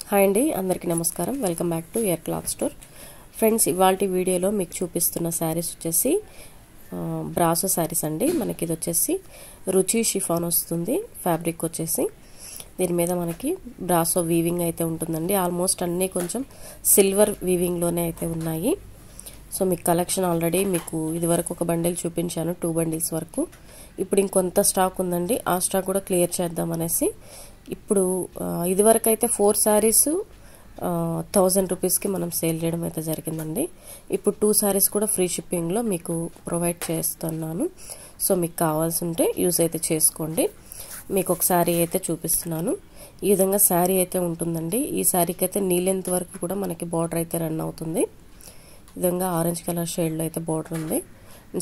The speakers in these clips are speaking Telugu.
హాయ్ అండి, అందరికీ నమస్కారం. Welcome back to air cloth store. Friends, ఇవాల్టి వీడియోలో మీకు చూపిస్తున్న శారీస్ వచ్చేసి బ్రాసో శారీస్ అండి. మనకి ఇది వచ్చేసి రుచి షిఫాన్ వస్తుంది. ఫ్యాబ్రిక్ వచ్చేసి దీని మీద మనకి బ్రాసో వీవింగ్ అయితే ఉంటుందండి. ఆల్మోస్ట్ అన్నీ కొంచెం సిల్వర్ వీవింగ్లోనే అయితే ఉన్నాయి. సో మీకు కలెక్షన్ ఆల్రెడీ మీకు ఇదివరకు ఒక బండిల్ చూపించాను, 2 బండిల్స్ వరకు. ఇప్పుడు ఇంకొంత స్టాక్ ఉందండి, ఆ స్టాక్ కూడా క్లియర్ చేద్దాం అనేసి. ఇప్పుడు ఇదివరకు అయితే 4 శారీస్ 1000 రూపీస్కి మనం సేల్ చేయడం అయితే జరిగిందండి. ఇప్పుడు 2 శారీస్ కూడా ఫ్రీ షిప్పింగ్లో మీకు ప్రొవైడ్ చేస్తున్నాను. సో మీకు కావాల్సి ఉంటే యూజ్ అయితే చేసుకోండి. మీకు ఒక శారీ అయితే చూపిస్తున్నాను. ఈ విధంగా శారీ అయితే ఉంటుందండి. ఈ శారీకి అయితే నీ లెంత్ వరకు కూడా మనకి బార్డర్ అయితే రన్ అవుతుంది. ఈ విధంగా ఆరెంజ్ కలర్ షేడ్లో అయితే బార్డర్ ఉంది.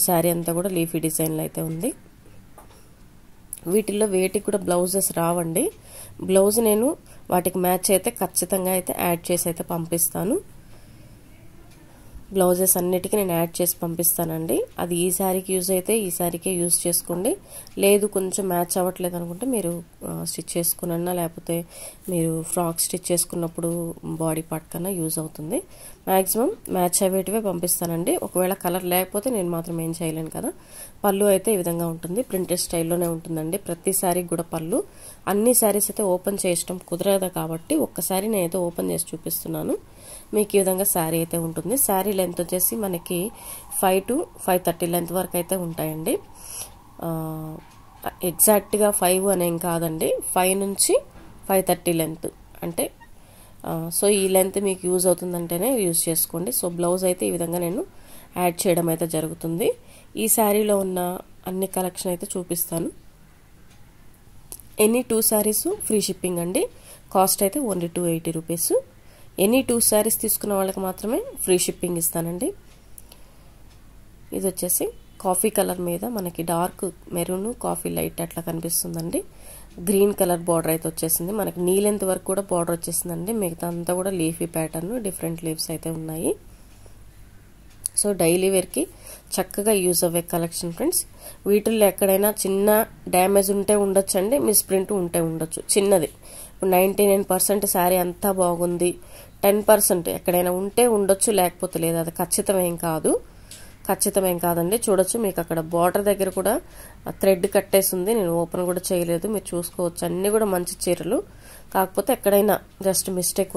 శారీ అంతా కూడా లీఫీ డిజైన్లో అయితే ఉంది. వీటిల్లో వేటికి కూడా బ్లౌజెస్ రావండి. బ్లౌజ్ నేను వాటికి మ్యాచ్ అయితే ఖచ్చితంగా అయితే యాడ్ చేసి అయితే పంపిస్తాను. బ్లౌజెస్ అన్నిటికీ నేను యాడ్ చేసి పంపిస్తానండి. అది ఈ శారీకి యూజ్ అయితే ఈ శారీకే యూజ్ చేసుకోండి. లేదు కొంచెం మ్యాచ్ అవ్వట్లేదు అనుకుంటే మీరు స్టిచ్ చేసుకున్నా, లేకపోతే మీరు ఫ్రాక్ స్టిచ్ చేసుకున్నప్పుడు బాడీ పార్ట్ కన్నా యూజ్ అవుతుంది. మ్యాక్సిమం మ్యాచ్ అయ్యేటివే పంపిస్తానండి. ఒకవేళ కలర్ లేకపోతే నేను మాత్రం ఏం చేయలేను కదా. పళ్ళు అయితే ఈ విధంగా ఉంటుంది, ప్రింటెడ్ స్టైల్లోనే ఉంటుందండి. ప్రతి శారీకి కూడా పళ్ళు. అన్ని శారీస్ అయితే ఓపెన్ చేయడం కుదరదు కాబట్టి ఒక్కసారి నేనైతే ఓపెన్ చేసి చూపిస్తున్నాను. మీకు ఈ విధంగా శారీ అయితే ఉంటుంది. శారీ లెంత్ వచ్చేసి మనకి 5 to 530 లెంత్ వరకు అయితే ఉంటాయండి. ఎగ్జాక్ట్గా 5 అనేం కాదండి, 5 నుంచి 530 లెంత్ అంటే. సో ఈ లెంత్ మీకు యూజ్ అవుతుందంటేనే యూజ్ చేసుకోండి. సో బ్లౌజ్ అయితే ఈ విధంగా నేను యాడ్ చేయడం అయితే జరుగుతుంది. ఈ శారీలో ఉన్న అన్ని కలెక్షన్ అయితే చూపిస్తాను. ఎనీ 2 శారీస్ ఫ్రీ షిప్పింగ్ అండి. కాస్ట్ అయితే ఓన్లీ 280 రూపీస్. ఎనీ 2 శారీస్ తీసుకున్న వాళ్ళకి మాత్రమే ఫ్రీ షిప్పింగ్ ఇస్తానండి. ఇది వచ్చేసి కాఫీ కలర్ మీద మనకి డార్క్ మెరూన్, కాఫీ లైట్ అట్లా కనిపిస్తుందండి. గ్రీన్ కలర్ బార్డర్ అయితే వచ్చేసింది. మనకి నీ లెంత్ వరకు కూడా బార్డర్ వచ్చేసిందండి. మిగతా అంతా కూడా లీఫీ ప్యాటర్న్, డిఫరెంట్ లీవ్స్ అయితే ఉన్నాయి. సో డైలీ వేర్కి చక్కగా యూజ్ అవ్వే కలెక్షన్ ఫ్రెండ్స్. వీటిల్లో ఎక్కడైనా చిన్న డ్యామేజ్ ఉంటే ఉండొచ్చండి, మిస్ప్రింట్ ఉంటే ఉండొచ్చు చిన్నది. 99% శారీ అంతా బాగుంది, 10% ఎక్కడైనా ఉంటే ఉండొచ్చు, లేకపోతే లేదు. అది ఖచ్చితమేం కాదండి. చూడొచ్చు, మీకు అక్కడ బార్డర్ దగ్గర కూడా థ్రెడ్ కట్టేసింది. నేను ఓపెన్ కూడా చేయలేదు, మీరు చూసుకోవచ్చు. అన్నీ కూడా మంచి చీరలు. కాకపోతే ఎక్కడైనా జస్ట్ మిస్టేక్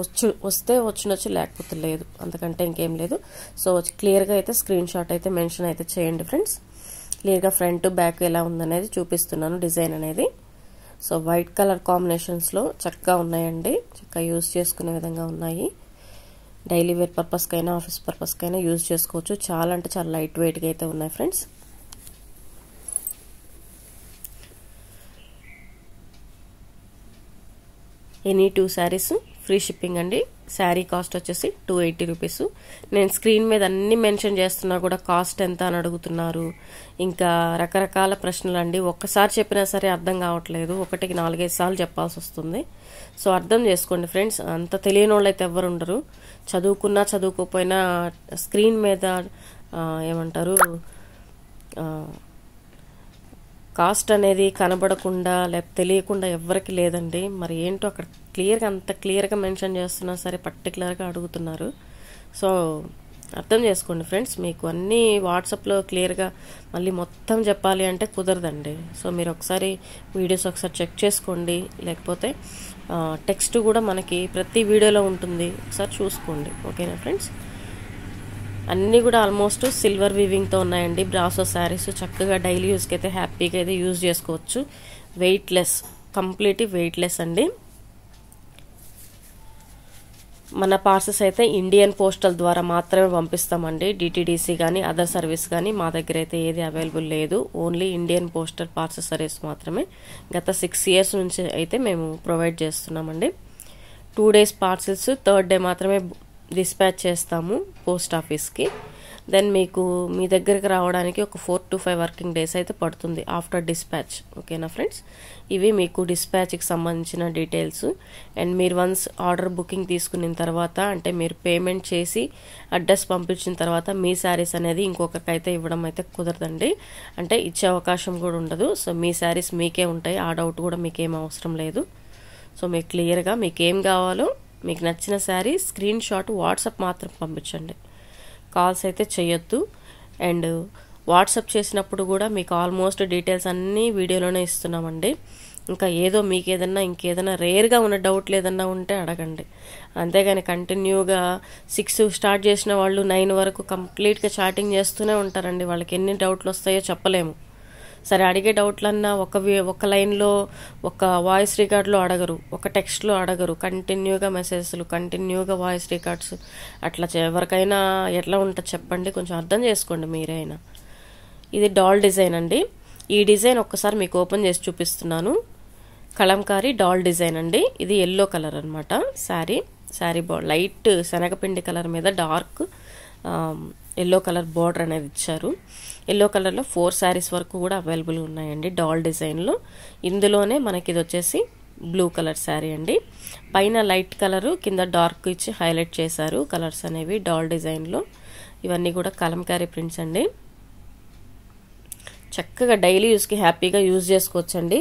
వస్తే వచ్చినొచ్చు, లేకపోతే లేదు. అంతకంటే ఇంకేం లేదు. సో క్లియర్గా అయితే స్క్రీన్ షాట్ అయితే మెన్షన్ అయితే చేయండి ఫ్రెండ్స్. క్లియర్గా ఫ్రంట్ బ్యాక్ ఎలా ఉందనేది చూపిస్తున్నాను, డిజైన్ అనేది. సో వైట్ కలర్ కాంబినేషన్స్లో చక్కగా ఉన్నాయండి. చక్కగా యూజ్ చేసుకునే విధంగా ఉన్నాయి. డైలీ వేర్ పర్పస్కైనా ఆఫీస్ పర్పస్కైనా యూజ్ చేసుకోవచ్చు. చాలా అంటే చాలా లైట్ వెయిట్గా అయితే ఉన్నాయి friends. Any 2 saris free shipping అండి. శారీ కాస్ట్ వచ్చేసి 280 రూపీస్. నేను స్క్రీన్ మీద అన్ని మెన్షన్ చేస్తున్నా కూడా కాస్ట్ ఎంత అని అడుగుతున్నారు. ఇంకా రకరకాల ప్రశ్నలు అండి. ఒక్కసారి చెప్పినా సరే అర్థం కావట్లేదు, 1కి 4-5 సార్లు చెప్పాల్సి వస్తుంది. సో అర్థం చేసుకోండి ఫ్రెండ్స్. అంత తెలియని వాళ్ళు అయితే ఎవరు ఉండరు. చదువుకున్నా చదువుకోపోయినా స్క్రీన్ మీద ఏమంటారు కాస్ట్ అనేది కనబడకుండా లేకపోతే తెలియకుండా ఎవరికి లేదండి. మరి ఏంటో అక్కడ క్లియర్గా, అంత క్లియర్గా మెన్షన్ చేస్తున్నా సరే పర్టికులర్గా అడుగుతున్నారు. సో అర్థం చేసుకోండి ఫ్రెండ్స్. మీకు అన్నీ వాట్సాప్లో క్లియర్గా మళ్ళీ మొత్తం చెప్పాలి అంటే కుదరదండి. సో మీరు ఒకసారి వీడియోస్ ఒకసారి చెక్ చేసుకోండి, లేకపోతే టెక్స్ట్ కూడా మనకి ప్రతి వీడియోలో ఉంటుంది, ఒకసారి చూసుకోండి. ఓకేనా ఫ్రెండ్స్. అన్నీ కూడా ఆల్మోస్ట్ సిల్వర్ వీవింగ్తో ఉన్నాయండి. బ్రాసో శారీస్ చక్కగా డైలీ యూస్కి అయితే హ్యాపీగా అయితే యూజ్ చేసుకోవచ్చు. వెయిట్లెస్, కంప్లీట్ వెయిట్లెస్ అండి. మన పార్సెస్ అయితే ఇండియన్ పోస్టల్ ద్వారా మాత్రమే పంపిస్తామండి. డిటిడిసి కానీ అదర్ సర్వీస్ కానీ మా దగ్గర అయితే ఏది అవైలబుల్ లేదు. Only Indian postal parcel service మాత్రమే. గత 6 years నుంచి అయితే మేము ప్రొవైడ్ చేస్తున్నామండి. 2 days పార్సెల్స్, 3rd day మాత్రమే డిస్పాచ్ చేస్తాము పోస్ట్ ఆఫీస్కి. దెన్ మీకు మీ దగ్గరికి రావడానికి ఒక 4 to 5 వర్కింగ్ డేస్ అయితే పడుతుంది ఆఫ్టర్ డిస్పాచ్. ఓకేనా ఫ్రెండ్స్. ఇవి మీకు డిస్పాచ్కి సంబంధించిన డీటెయిల్స్. అండ్ మీరు వన్స్ ఆర్డర్ బుకింగ్ తీసుకున్న తర్వాత, అంటే మీరు పేమెంట్ చేసి అడ్రస్ పంపించిన తర్వాత మీ శారీస్ అనేది ఇంకొకరికి అయితే ఇవ్వడం అయితే కుదరదండి. అంటే ఇచ్చే అవకాశం కూడా ఉండదు. సో మీ శారీస్ మీకే ఉంటాయి, ఆ డౌట్ కూడా మీకేం అవసరం లేదు. సో మీకు క్లియర్గా మీకు ఏం కావాలో మీకు నచ్చిన శారీ స్క్రీన్ షాట్ వాట్సాప్ మాత్రం పంపించండి, కాల్స్ అయితే చేయొద్దు. అండ్ వాట్సాప్ చేసినప్పుడు కూడా మీకు ఆల్మోస్ట్ డీటెయిల్స్ అన్నీ వీడియోలోనే ఇస్తున్నామండి. ఇంకా ఏదో మీకు ఇంకేదైనా రేర్గా ఉన్న డౌట్లు ఏదన్నా ఉంటే అడగండి, అంతేగాని కంటిన్యూగా 6 స్టార్ట్ చేసిన వాళ్ళు 9 వరకు కంప్లీట్గా చాటింగ్ చేస్తూనే ఉంటారండి. వాళ్ళకి ఎన్ని డౌట్లు వస్తాయో చెప్పలేము. సరే అడిగే డౌట్లన్నా ఒక లైన్లో ఒక వాయిస్ రికార్డులో అడగరు, ఒక టెక్స్ట్లో అడగరు, కంటిన్యూగా మెసేజ్లు, కంటిన్యూగా వాయిస్ రికార్డ్స్. అట్లా ఎవరికైనా ఎట్లా ఉంటుంది చెప్పండి, కొంచెం అర్థం చేసుకోండి మీరైనా. ఇది డాల్ డిజైన్ అండి. ఈ డిజైన్ ఒక్కసారి మీకు ఓపెన్ చేసి చూపిస్తున్నాను. కలంకారీ డాల్ డిజైన్ అండి. ఇది ఎల్లో కలర్ అనమాట. శారీ లైట్ శనగపిండి కలర్ మీద డార్క్ ఎల్లో కలర్ బార్డర్ అనేది ఇచ్చారు. ఎల్లో కలర్లో 4 శారీస్ వరకు కూడా అవైలబుల్ ఉన్నాయండి డాల్ డిజైన్లో. ఇందులోనే మనకి ఇది వచ్చేసి బ్లూ కలర్ శారీ అండి. పైన లైట్ కలరు, కింద డార్క్ ఇచ్చి హైలైట్ చేశారు కలర్స్ అనేవి డాల్ డిజైన్లో. ఇవన్నీ కూడా కలంకారీ ప్రింట్స్ అండి. చక్కగా డైలీ యూస్కి హ్యాపీగా యూజ్ చేసుకోవచ్చండి.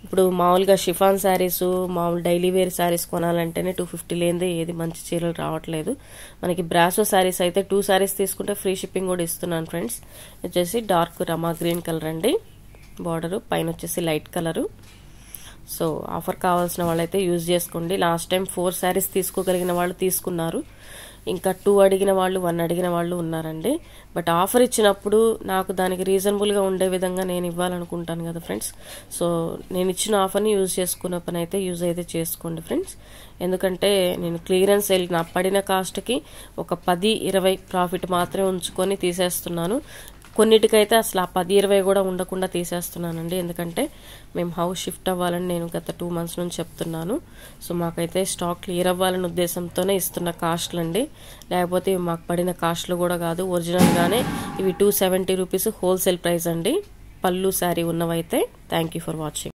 ఇప్పుడు మామూలుగా షిఫాన్ శారీస్, మామూలు డైలీ వేర్ శారీస్ కొనాలంటేనే 250 లేనిదే ఏది మంచి చీరలు రావట్లేదు. మనకి బ్రాసో శారీస్ అయితే 2 శారీస్ తీసుకుంటే ఫ్రీ షిప్పింగ్ కూడా ఇస్తున్నాను ఫ్రెండ్స్. వచ్చేసి డార్క్ రమా గ్రీన్ కలర్ అండి బార్డరు, పైన వచ్చేసి లైట్ కలరు. సో ఆఫర్ కావాల్సిన వాళ్ళైతే యూజ్ చేసుకోండి. లాస్ట్ టైం 4 శారీస్ తీసుకోగలిగిన వాళ్ళు తీసుకున్నారు, ఇంకా 2 అడిగిన వాళ్ళు, 1 అడిగిన వాళ్ళు ఉన్నారండి. బట్ ఆఫర్ ఇచ్చినప్పుడు నాకు దానికి రీజనబుల్గా ఉండే విధంగా నేను ఇవ్వాలనుకుంటాను కదా ఫ్రెండ్స్. సో నేను ఇచ్చిన ఆఫర్ని యూజ్ చేసుకున్న పని అయితే యూజ్ అయితే చేసుకోండి ఫ్రెండ్స్. ఎందుకంటే నేను క్లియరెన్స్ సేల్ నా పడిన కాస్ట్కి ఒక 10-20 ప్రాఫిట్ మాత్రమే ఉంచుకొని తీసేస్తున్నాను. కొన్నిటికైతే అసలు ఆ 10-20 కూడా ఉండకుండా తీసేస్తున్నానండి. ఎందుకంటే మేము హౌస్ షిఫ్ట్ అవ్వాలని నేను గత 2 మంత్స్ నుంచి చెప్తున్నాను. సో మాకైతే స్టాక్ క్లియర్ అవ్వాలనే ఉద్దేశంతోనే ఇస్తున్న కాస్ట్లు అండి, లేకపోతే మాకు పడిన కాస్ట్లు కూడా కాదు. ఒరిజినల్గానే ఇవి 270 రూపీస్ హోల్సేల్ ప్రైస్ అండి పళ్ళు శారీ ఉన్నవైతే. Thank you for watching.